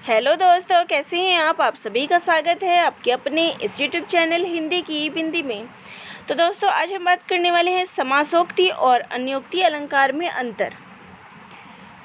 Hello दोस्तों, कैसे हैं आप सभी का स्वागत है आपके अपने इस यूट्यूब चैनल हिंदी की बिंदी में। तो दोस्तों, आज हम बात करने वाले हैं समासोक्ति और अन्योक्ति अलंकार में अंतर।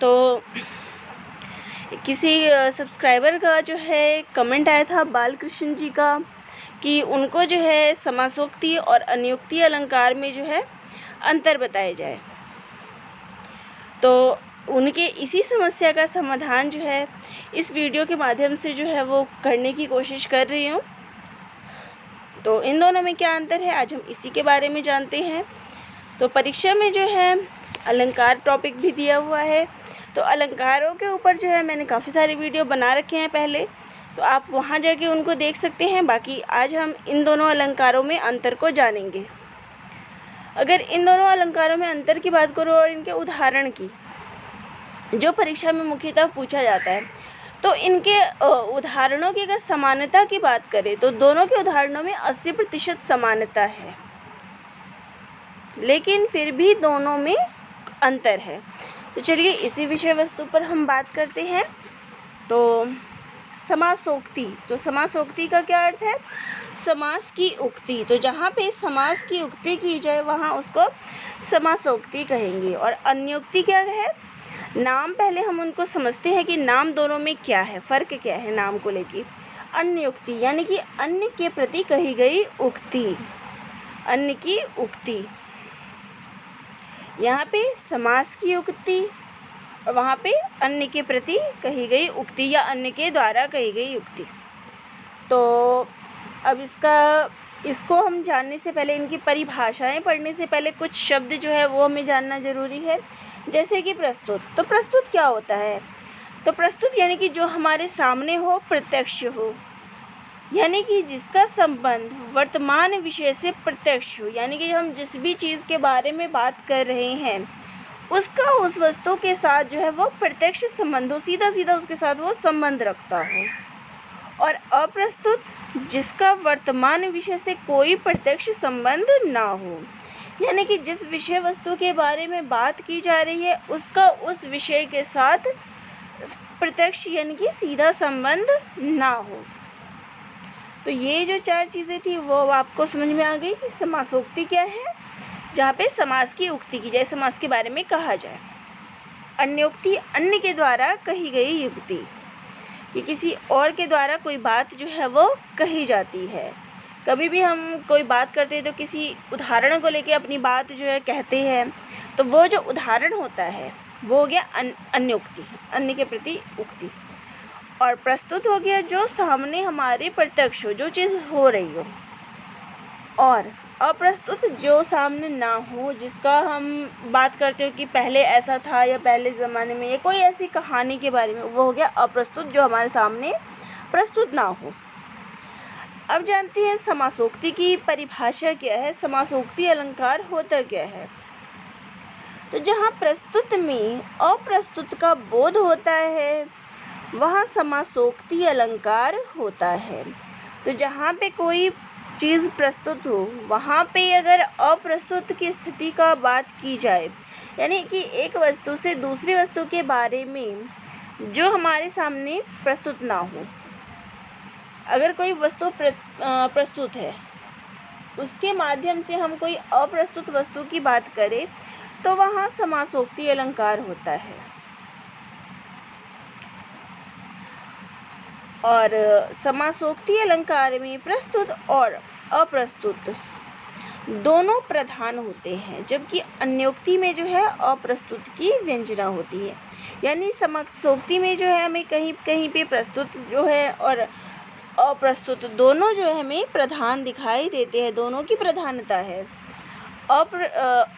तो किसी सब्सक्राइबर का जो है कमेंट आया था बालकृष्ण जी का कि उनको जो है समासोक्ति और अन्योक्ति अलंकार में जो है अंतर बताया जाए। तो उनके इसी समस्या का समाधान जो है इस वीडियो के माध्यम से जो है वो करने की कोशिश कर रही हूँ। तो इन दोनों में क्या अंतर है, आज हम इसी के बारे में जानते हैं। तो परीक्षा में जो है अलंकार टॉपिक भी दिया हुआ है, तो अलंकारों के ऊपर जो है मैंने काफ़ी सारे वीडियो बना रखे हैं पहले, तो आप वहाँ जाके उनको देख सकते हैं। बाकी आज हम इन दोनों अलंकारों में अंतर को जानेंगे। अगर इन दोनों अलंकारों में अंतर की बात करूँ और इनके उदाहरण की, जो परीक्षा में मुख्यतः पूछा जाता है, तो इनके उदाहरणों की अगर समानता की बात करें तो दोनों के उदाहरणों में 80% समानता है, लेकिन फिर भी दोनों में अंतर है। तो चलिए इसी विषय वस्तु पर हम बात करते हैं। तो समासोक्ति, तो समासोक्ति का क्या अर्थ है? समास की उक्ति। तो जहाँ पे समास की उक्ति की जाए वहाँ उसको समासोक्ति कहेंगे। और अन्योक्ति क्या है? नाम पहले हम उनको समझते हैं कि नाम दोनों में क्या है, फ़र्क क्या है नाम को लेके। अन्योक्ति यानी कि अन्य के प्रति कही गई उक्ति, अन्य की उक्ति। यहाँ पे समास की उक्ति और वहाँ पे अन्य के प्रति कही गई उक्ति या अन्य के द्वारा कही गई उक्ति। तो अब इसको हम जानने से पहले, इनकी परिभाषाएं पढ़ने से पहले कुछ शब्द जो है वो हमें जानना ज़रूरी है। जैसे कि प्रस्तुत। तो प्रस्तुत क्या होता है? तो प्रस्तुत यानी कि जो हमारे सामने हो, प्रत्यक्ष हो, यानी कि जिसका संबंध वर्तमान विषय से प्रत्यक्ष हो, यानी कि हम जिस भी चीज़ के बारे में बात कर रहे हैं उसका उस वस्तु के साथ जो है वो प्रत्यक्ष संबंध हो, सीधा सीधा उसके साथ वो संबंध रखता हो। और अप्रस्तुत जिसका वर्तमान विषय से कोई प्रत्यक्ष संबंध ना हो, यानी कि जिस विषय वस्तु के बारे में बात की जा रही है उसका उस विषय के साथ प्रत्यक्ष यानी कि सीधा संबंध ना हो। तो ये जो चार चीज़ें थी वो आपको समझ में आ गई कि समासोक्ति क्या है, जहाँ पे समास की उक्ति की जाए, समास के बारे में कहा जाए। अन्योक्ति अन्य के द्वारा कही गई युक्ति, कि किसी और के द्वारा कोई बात जो है वो कही जाती है। कभी भी हम कोई बात करते हैं तो किसी उदाहरण को लेके अपनी बात जो है कहते हैं, तो वो जो उदाहरण होता है वो हो गया अन्योक्ति, अन्य के प्रति उक्ति। और प्रस्तुत हो गया जो सामने हमारे प्रत्यक्ष हो, जो चीज़ हो रही हो। और अप्रस्तुत जो सामने ना हो, जिसका हम बात करते हो कि पहले ऐसा था या पहले ज़माने में, या कोई ऐसी कहानी के बारे में, वो हो गया अप्रस्तुत, जो हमारे सामने प्रस्तुत ना हो। अब जानते हैं समासोक्ति की परिभाषा क्या है, समासोक्ति अलंकार होता क्या है। तो जहाँ प्रस्तुत में अप्रस्तुत का बोध होता है वहाँ समासोक्ति अलंकार होता है। तो जहाँ पे कोई चीज़ प्रस्तुत हो वहाँ पे अगर अप्रस्तुत की स्थिति का बात की जाए, यानी कि एक वस्तु से दूसरी वस्तु के बारे में जो हमारे सामने प्रस्तुत ना हो, अगर कोई वस्तु प्रस्तुत है उसके माध्यम से हम कोई अप्रस्तुत वस्तु की बात करें तो वहाँ समासोक्ति अलंकार होता है। और समासोक्ति अलंकार में प्रस्तुत और अप्रस्तुत दोनों प्रधान होते हैं, जबकि अन्योक्ति में जो है अप्रस्तुत की व्यंजना होती है। यानी समासोक्ति में जो है हमें कहीं कहीं पे प्रस्तुत जो है और अप्रस्तुत दोनों जो है हमें प्रधान दिखाई देते हैं, दोनों की प्रधानता है।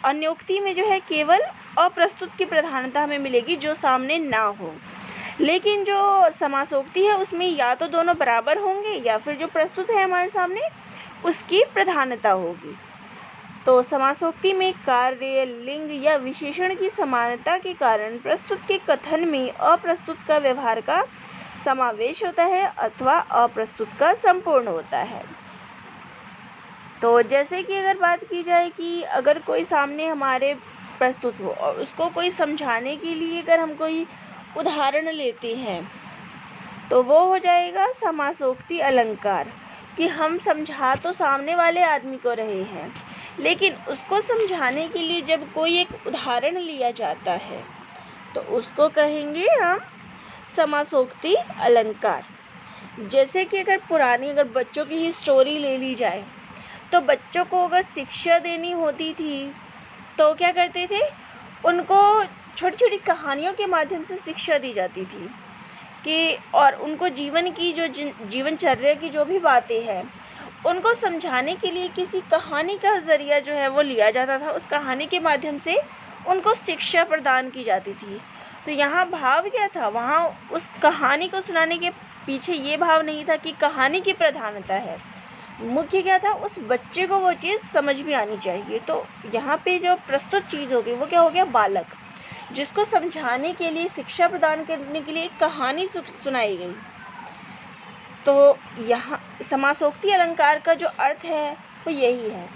अन्योक्ति में जो है केवल अप्रस्तुत की प्रधानता हमें मिलेगी जो सामने ना हो, लेकिन जो समासोक्ति है उसमें या तो दोनों बराबर होंगे या फिर जो प्रस्तुत है हमारे सामने उसकी प्रधानता होगी। तो समासोक्ति में कार्य, लिंग या विशेषण की समानता के कारण प्रस्तुत के कथन में अप्रस्तुत का व्यवहार का समावेश होता है अथवा अप्रस्तुत का संपूर्ण होता है। तो जैसे कि अगर बात की जाए कि अगर कोई सामने हमारे प्रस्तुत हो और उसको कोई समझाने के लिए अगर हम कोई उदाहरण लेते हैं तो वो हो जाएगा समासोक्ति अलंकार, कि हम समझा तो सामने वाले आदमी को रहे हैं, लेकिन उसको समझाने के लिए जब कोई एक उदाहरण लिया जाता है तो उसको कहेंगे हम समासोक्ति अलंकार। जैसे कि अगर बच्चों की ही स्टोरी ले ली जाए, तो बच्चों को अगर शिक्षा देनी होती थी तो क्या करते थे, उनको छोटी छोटी कहानियों के माध्यम से शिक्षा दी जाती थी कि, और उनको जीवन की जो जीवनचर्या की जो भी बातें हैं उनको समझाने के लिए किसी कहानी का ज़रिया जो है वो लिया जाता था। उस कहानी के माध्यम से उनको शिक्षा प्रदान की जाती थी। तो यहाँ भाव क्या था, वहाँ उस कहानी को सुनाने के पीछे ये भाव नहीं था कि कहानी की प्रधानता है, मुख्य क्या था, उस बच्चे को वो चीज़ समझ में आनी चाहिए। तो यहाँ पे जो प्रस्तुत चीज़ होगी वो क्या हो गया, बालक, जिसको समझाने के लिए, शिक्षा प्रदान करने के लिए एक कहानी सुनाई गई। तो यहाँ समासोक्ति अलंकार का जो अर्थ है वो यही है,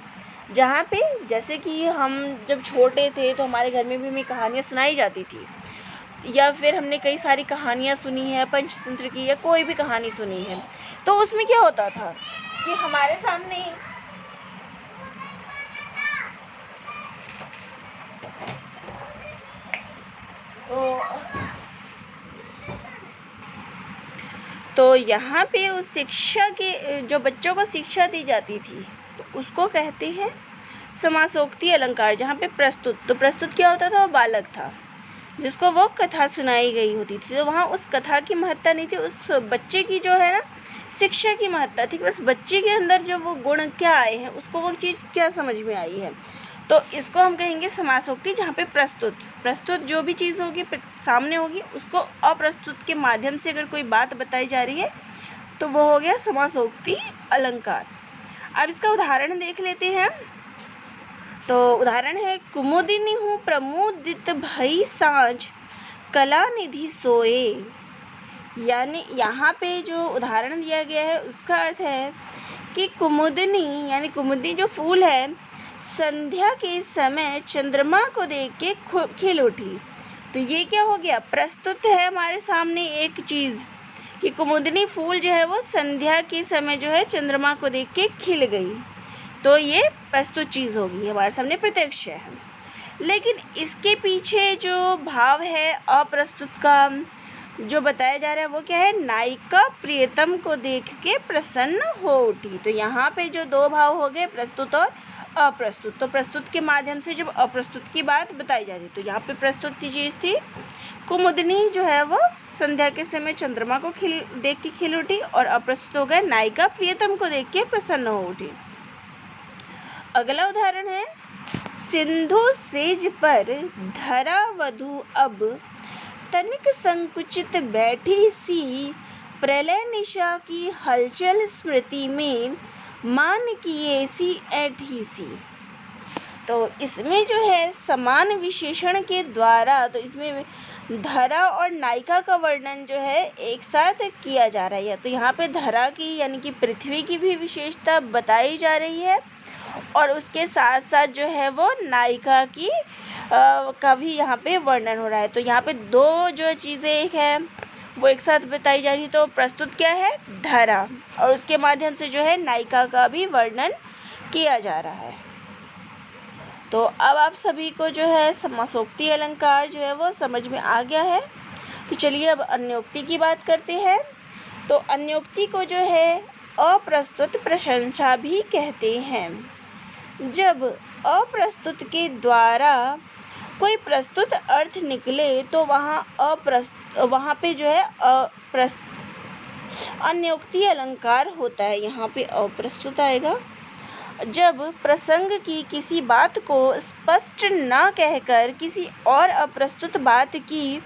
जहाँ पे जैसे कि हम जब छोटे थे तो हमारे घर में भी हमें कहानियाँ सुनाई जाती थी, या फिर हमने कई सारी कहानियाँ सुनी है, पंचतंत्र की या कोई भी कहानी सुनी है, तो उसमें क्या होता था कि हमारे सामने तो यहाँ पे उस शिक्षा के जो बच्चों को शिक्षा दी जाती थी तो उसको कहते हैं समासोक्ति अलंकार। जहाँ पे प्रस्तुत, तो प्रस्तुत क्या होता था, वो बालक था जिसको वो कथा सुनाई गई होती थी। तो वहाँ उस कथा की महत्ता नहीं थी, उस बच्चे की जो है ना शिक्षा की महत्ता थी, बस बच्चे के अंदर जो वो गुण क्या आए हैं, उसको वो चीज़ क्या समझ में आई है। तो इसको हम कहेंगे समासोक्ति, जहाँ पे प्रस्तुत जो भी चीज़ होगी सामने होगी, उसको अप्रस्तुत के माध्यम से अगर कोई बात बताई जा रही है तो वो हो गया समासोक्ति अलंकार। अब इसका उदाहरण देख लेते हैं। तो उदाहरण है, कुमुदिनी हूँ प्रमुदित भई साँझ, कला निधि सोए। यानी यहाँ पे जो उदाहरण दिया गया है उसका अर्थ है कि कुमुदिनी, यानी कुमुदिनी जो फूल है, संध्या के समय चंद्रमा को देख के खिल उठी। तो ये क्या हो गया, प्रस्तुत है हमारे सामने एक चीज़ कि कुमुदिनी फूल जो है वो संध्या के समय जो है चंद्रमा को देख के खिल गई। तो ये प्रस्तुत चीज़ होगी, हमारे सामने प्रत्यक्ष है। लेकिन इसके पीछे जो भाव है अप्रस्तुत का जो बताया जा रहा है वो क्या है, नायिका प्रियतम को देख के प्रसन्न हो उठी। तो यहाँ पे जो दो भाव हो गए, प्रस्तुत और अप्रस्तुत। तो प्रस्तुत के माध्यम से जब अप्रस्तुत की बात बताई जा रही, तो यहाँ पे प्रस्तुत की चीज़ थी कुमुदिनी जो है वो संध्या के समय चंद्रमा को देख के खिल उठी, और अप्रस्तुत हो गए नायिका प्रियतम को देख के प्रसन्न हो उठी। अगला उदाहरण है, सिंधु सेज पर धरा वधु अब, तनिक संकुचित बैठी सी, प्रलय निशा की हलचल स्मृति में, मान किए सी ऐठी सी। तो इसमें जो है समान विशेषण के द्वारा, तो इसमें धरा और नायिका का वर्णन जो है एक साथ किया जा रहा है। तो यहाँ पे धरा की यानी कि पृथ्वी की भी विशेषता बताई जा रही है, और उसके साथ साथ जो है वो नायिका की का भी यहाँ पे वर्णन हो रहा है। तो यहाँ पे दो जो चीज़ें एक है वो एक साथ बताई जा रही है। तो प्रस्तुत क्या है, धरा, और उसके माध्यम से जो है नायिका का भी वर्णन किया जा रहा है। तो अब आप सभी को जो है समासोक्ति अलंकार जो है वो समझ में आ गया है। तो चलिए अब अन्योक्ति की बात करते हैं। तो अन्योक्ति को जो है अप्रस्तुत प्रशंसा भी कहते हैं। जब अप्रस्तुत के द्वारा कोई प्रस्तुत अर्थ निकले तो वहाँ पे जो है अन्योक्ति अलंकार होता है। यहाँ पे अप्रस्तुत आएगा। जब प्रसंग की किसी बात को स्पष्ट न कहकर किसी और अप्रस्तुत बात की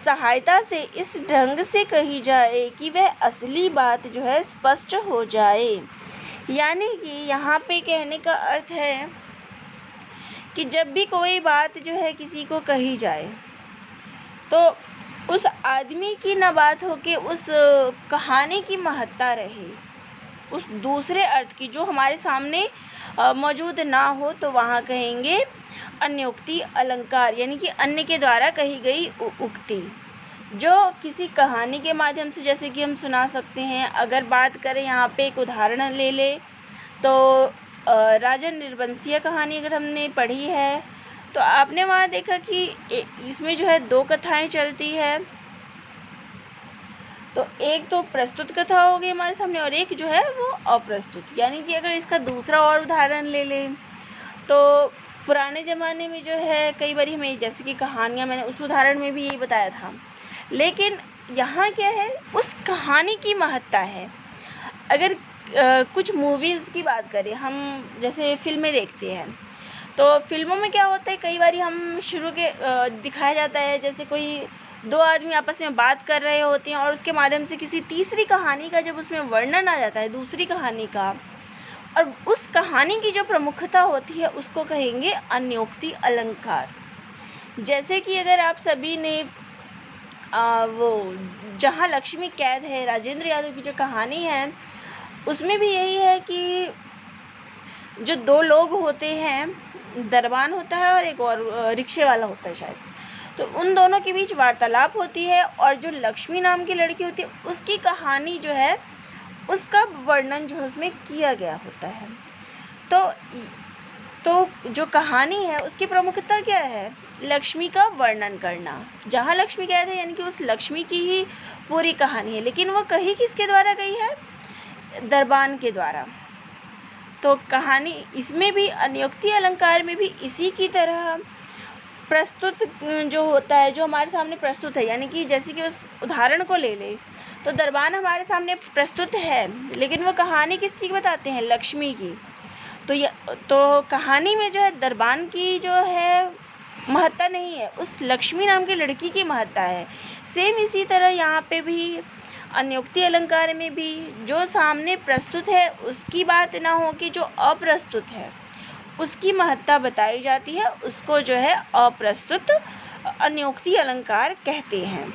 सहायता से इस ढंग से कही जाए कि वह असली बात जो है स्पष्ट हो जाए। यानी कि यहाँ पे कहने का अर्थ है कि जब भी कोई बात जो है किसी को कही जाए तो उस आदमी की न बात हो के उस कहानी की महत्ता रहे, उस दूसरे अर्थ की जो हमारे सामने मौजूद ना हो, तो वहाँ कहेंगे अन्योक्ति अलंकार, यानी कि अन्य के द्वारा कही गई उक्ति। जो किसी कहानी के माध्यम से जैसे कि हम सुना सकते हैं। अगर बात करें यहाँ पे एक उदाहरण ले ले तो राजा निर्बंसिया कहानी अगर हमने पढ़ी है तो आपने वहाँ देखा कि इसमें जो है 2 कथाएं चलती है। तो एक तो प्रस्तुत कथा हो गई हमारे सामने और एक जो है वो अप्रस्तुत। यानी कि अगर इसका दूसरा और उदाहरण ले लें तो पुराने ज़माने में जो है कई बार हमें जैसे कि कहानियाँ, मैंने उस उदाहरण में भी यही बताया था, लेकिन यहाँ क्या है, उस कहानी की महत्ता है। अगर कुछ मूवीज़ की बात करें, हम जैसे फिल्में देखते हैं तो फिल्मों में क्या होता है, कई बार हम शुरू के दिखाया जाता है जैसे कोई 2 आदमी आपस में बात कर रहे होते हैं और उसके माध्यम से किसी तीसरी कहानी का जब उसमें वर्णन आ जाता है, दूसरी कहानी का, और उस कहानी की जो प्रमुखता होती है उसको कहेंगे अन्योक्ति अलंकार। जैसे कि अगर आप सभी ने वो जहाँ लक्ष्मी कैद है, राजेंद्र यादव की जो कहानी है, उसमें भी यही है कि जो 2 लोग होते हैं, दरबान होता है और एक और रिक्शे वाला होता है शायद, तो उन दोनों के बीच वार्तालाप होती है और जो लक्ष्मी नाम की लड़की होती है उसकी कहानी जो है उसका वर्णन जो उसमें किया गया होता है। तो जो कहानी है उसकी प्रमुखता क्या है, लक्ष्मी का वर्णन करना। जहाँ लक्ष्मी कैद है यानी कि उस लक्ष्मी की ही पूरी कहानी है, लेकिन वो कही किसके द्वारा गई है, दरबान के द्वारा। तो कहानी इसमें भी अन्योक्ति अलंकार में भी इसी की तरह प्रस्तुत जो होता है, जो हमारे सामने प्रस्तुत है, यानी कि जैसे कि उस उदाहरण को ले ले तो दरबान हमारे सामने प्रस्तुत है, लेकिन वो कहानी किसकी बताते हैं, लक्ष्मी की। तो कहानी में जो है दरबान की जो है महत्ता नहीं है, उस लक्ष्मी नाम की लड़की की महत्ता है। सेम इसी तरह यहाँ पे भी अन्योक्ति अलंकार में भी जो सामने प्रस्तुत है उसकी बात ना हो कि जो अप्रस्तुत है उसकी महत्ता बताई जाती है, उसको जो है अप्रस्तुत अन्योक्ति अलंकार कहते हैं।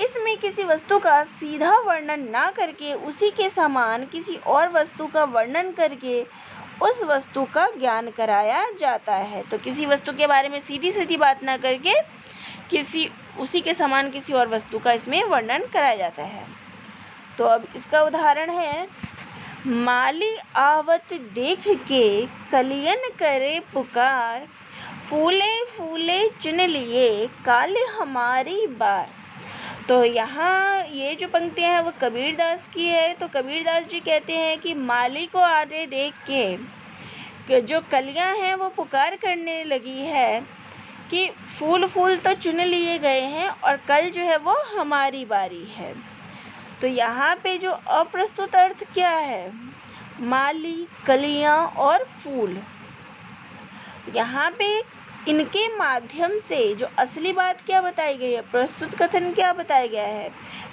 इसमें किसी वस्तु का सीधा वर्णन ना करके उसी के समान किसी और वस्तु का वर्णन करके उस वस्तु का ज्ञान कराया जाता है। तो किसी वस्तु के बारे में सीधी सीधी बात ना करके उसी के समान किसी और वस्तु का इसमें वर्णन कराया जाता है। तो अब इसका उदाहरण है, माली आवत देख के कलियन करे पुकार, फूले फूले चुन लिए काले हमारी बार। तो यहाँ ये जो पंक्तियाँ हैं वो कबीरदास की है। तो कबीरदास जी कहते हैं कि माली को आते देख के जो कलियाँ हैं वो पुकार करने लगी है कि फूल फूल तो चुन लिए गए हैं और कल जो है वो हमारी बारी है। तो यहाँ पे जो अप्रस्तुत अर्थ क्या है, माली, कलियाँ और फूल, यहाँ पे इनके माध्यम से जो असली बात क्या बताई गई है, प्रस्तुत कथन क्या बताया गया है,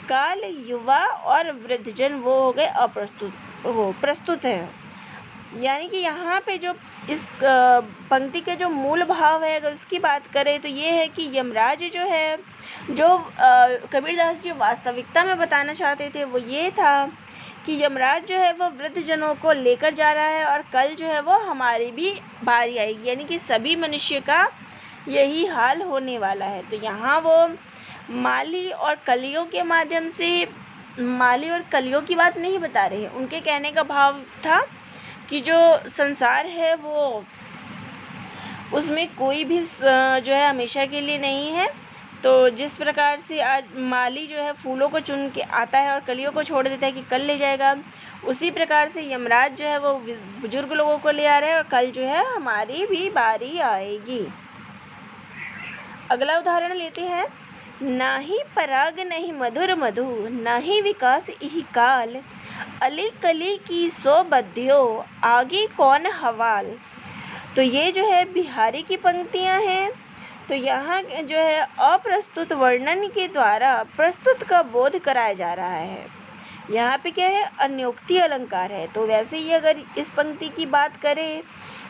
काल, युवा और वृद्धजन वो हो गए अप्रस्तुत, वो प्रस्तुत है। यानी कि यहाँ पे जो इस पंक्ति के जो मूल भाव है अगर उसकी बात करें तो ये है कि यमराज जो है, जो कबीरदास जी वास्तविकता में बताना चाहते थे वो ये था कि यमराज जो है वो वृद्धजनों को लेकर जा रहा है और कल जो है वो हमारी भी बारी आएगी, यानी कि सभी मनुष्य का यही हाल होने वाला है। तो यहाँ वो माली और कलियों के माध्यम से माली और कलियों की बात नहीं बता रहे हैं। उनके कहने का भाव था कि जो संसार है वो उसमें कोई भी जो है हमेशा के लिए नहीं है। तो जिस प्रकार से आज माली जो है फूलों को चुन के आता है और कलियों को छोड़ देता है कि कल ले जाएगा, उसी प्रकार से यमराज जो है वो बुजुर्ग लोगों को ले आ रहा है और कल जो है हमारी भी बारी आएगी। अगला उदाहरण लेते हैं, नाही पराग नहीं मधुर मधु, नाही विकास इहि काल, अली कली की सो बध्यो, आगे कौन हवाल। तो ये जो है बिहारी की पंक्तियां हैं। तो यहाँ जो है अप्रस्तुत वर्णन के द्वारा प्रस्तुत का बोध कराया जा रहा है। यहाँ पे क्या है, अन्योक्ति अलंकार है। तो वैसे ही अगर इस पंक्ति की बात करें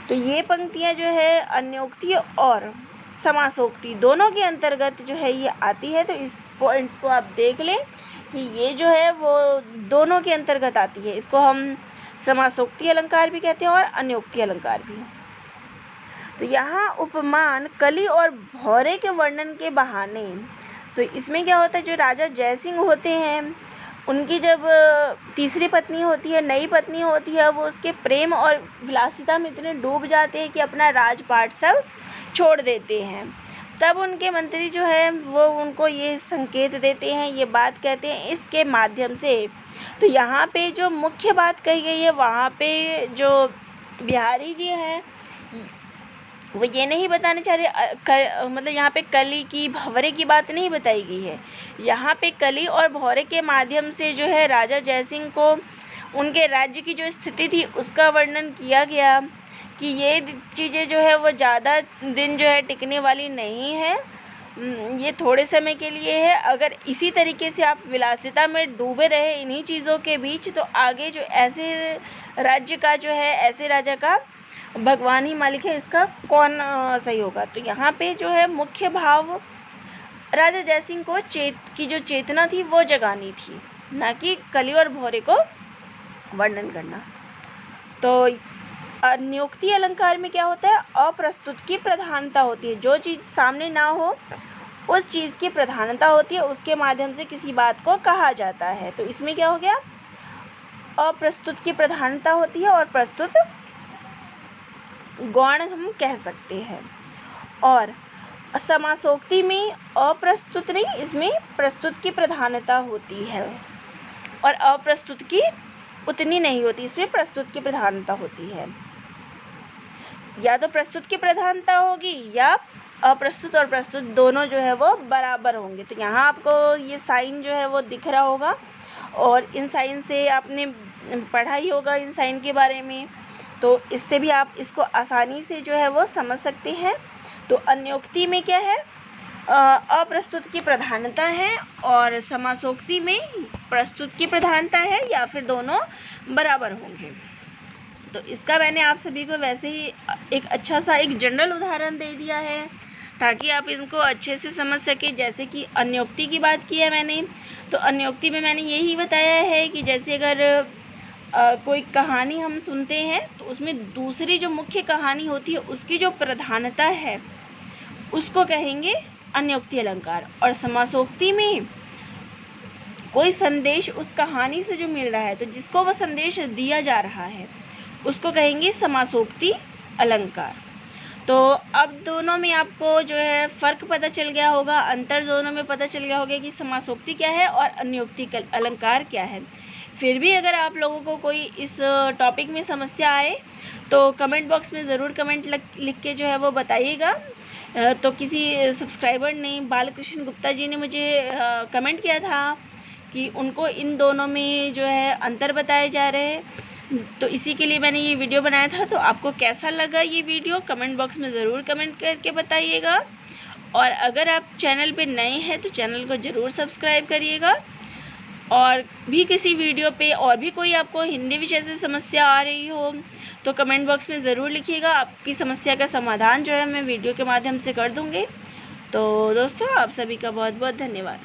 तो ये पंक्तियाँ जो है अन्योक्ति और समासोक्ति दोनों के अंतर्गत जो है ये आती है। तो इस पॉइंट्स को आप देख लें कि ये जो है वो दोनों के अंतर्गत आती है। इसको हम समासोक्ति अलंकार भी कहते हैं और अन्योक्ति अलंकार भी। तो यहाँ उपमान कली और भौरे के वर्णन के बहाने तो इसमें क्या होता है, जो राजा जयसिंह होते हैं उनकी जब तीसरी पत्नी होती है, नई पत्नी होती है, वो उसके प्रेम और विलासिता में इतने डूब जाते हैं कि अपना राजपाट सब छोड़ देते हैं। तब उनके मंत्री जो है वो उनको ये संकेत देते हैं, ये बात कहते हैं इसके माध्यम से। तो यहाँ पे जो मुख्य बात कही गई है, वहाँ पे जो बिहारी जी हैं वो ये नहीं बताना चाह रहे, मतलब यहाँ पे कली की भंवरे की बात नहीं बताई गई है। यहाँ पे कली और भंवरे के माध्यम से जो है राजा जयसिंह को उनके राज्य की जो स्थिति थी उसका वर्णन किया गया कि ये चीज़ें जो है वो ज़्यादा दिन जो है टिकने वाली नहीं है, ये थोड़े समय के लिए है। अगर इसी तरीके से आप विलासिता में डूबे रहे इन्हीं चीज़ों के बीच, तो आगे जो ऐसे राज्य का जो है, ऐसे राजा का भगवान ही मालिक है, इसका कौन सही होगा। तो यहाँ पे जो है मुख्य भाव राजा जयसिंह को की जो चेतना थी वो जगानी थी, ना कि कली और भौरे को वर्णन करना। तो नियुक्ति अलंकार में क्या होता है, अप्रस्तुत की प्रधानता होती है। जो चीज़ सामने ना हो उस चीज़ की प्रधानता होती है, उसके माध्यम से किसी बात को कहा जाता है। तो इसमें क्या हो गया, अप्रस्तुत की प्रधानता होती है और प्रस्तुत गौण हम कह सकते हैं। और समासोक्ति में अप्रस्तुत नहीं, इसमें प्रस्तुत की प्रधानता होती है और अप्रस्तुत की उतनी नहीं होती, इसमें प्रस्तुत की प्रधानता होती है। या तो प्रस्तुत की प्रधानता होगी या अप्रस्तुत और प्रस्तुत दोनों जो है वो बराबर होंगे। तो यहाँ आपको ये साइन जो है वो दिख रहा होगा और इन साइन से आपने पढ़ा ही होगा इन साइन के बारे में, तो इससे भी आप इसको आसानी से जो है वो समझ सकते हैं। तो अन्योक्ति में क्या है, अप्रस्तुत की प्रधानता है और समासोक्ति में प्रस्तुत की प्रधानता है, या फिर दोनों बराबर होंगे। तो इसका मैंने आप सभी को वैसे ही एक अच्छा सा एक जनरल उदाहरण दे दिया है ताकि आप इनको अच्छे से समझ सकें। जैसे कि अन्योक्ति की बात की है मैंने, तो अन्योक्ति में मैंने यही बताया है कि जैसे अगर कोई कहानी हम सुनते हैं तो उसमें दूसरी जो मुख्य कहानी होती है उसकी जो प्रधानता है उसको कहेंगे अन्योक्ति अलंकार। और समासोक्ति में कोई संदेश उस कहानी से जो मिल रहा है, तो जिसको वह संदेश दिया जा रहा है उसको कहेंगे समासोक्ति अलंकार। तो अब दोनों में आपको जो है फ़र्क पता चल गया होगा, अंतर दोनों में पता चल गया होगा कि समासोक्ति क्या है और अन्योक्ति अलंकार क्या है। फिर भी अगर आप लोगों को कोई इस टॉपिक में समस्या आए तो कमेंट बॉक्स में ज़रूर कमेंट लिख के जो है वो बताइएगा। तो किसी सब्सक्राइबर ने, बालकृष्ण गुप्ता जी ने मुझे कमेंट किया था कि उनको इन दोनों में जो है अंतर बताए जा रहे हैं, तो इसी के लिए मैंने ये वीडियो बनाया था। तो आपको कैसा लगा ये वीडियो कमेंट बॉक्स में ज़रूर कमेंट करके बताइएगा। और अगर आप चैनल पे नए हैं तो चैनल को ज़रूर सब्सक्राइब करिएगा। और भी किसी वीडियो पे और भी कोई आपको हिंदी विषय से समस्या आ रही हो तो कमेंट बॉक्स में ज़रूर लिखिएगा, आपकी समस्या का समाधान जो है मैं वीडियो के माध्यम से कर दूँगी। तो दोस्तों आप सभी का बहुत बहुत धन्यवाद।